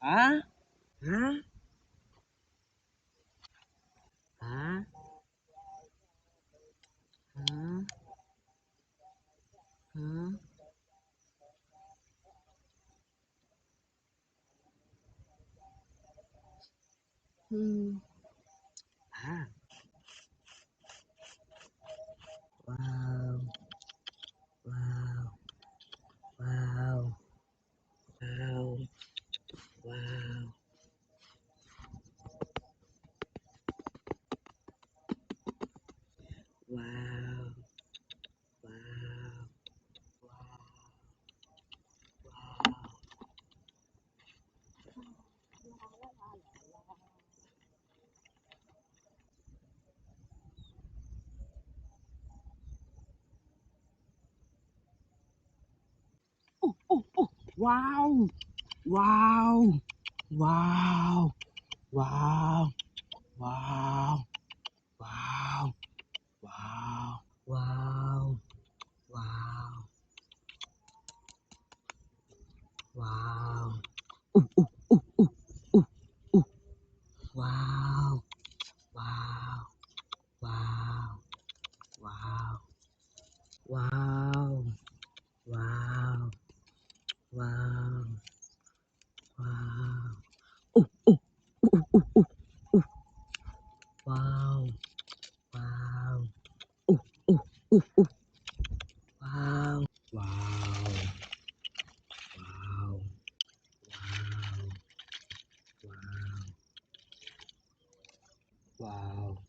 ฮะฮะฮะฮะฮะอืมฮะว้าวว้าวว้าวว้าวว้าวว้าวว้าวว้าวว้าวว้าวว้าวว้าวว้าวว้าวว้าวว้าวว้าวว้าวอุ๊อุ๊อุ๊อุ๊อุ๊อุ๊ว้าวว้าวว้าวว้าวว้าวว้าวว้าวว้าวอุ๊อุ๊อุ๊อุ๊อุ๊อุ๊ว้าวว้าวอุ๊อุ๊อุ๊อุ๊ว้าวว้าวว้าวว้าวว้าวว้าว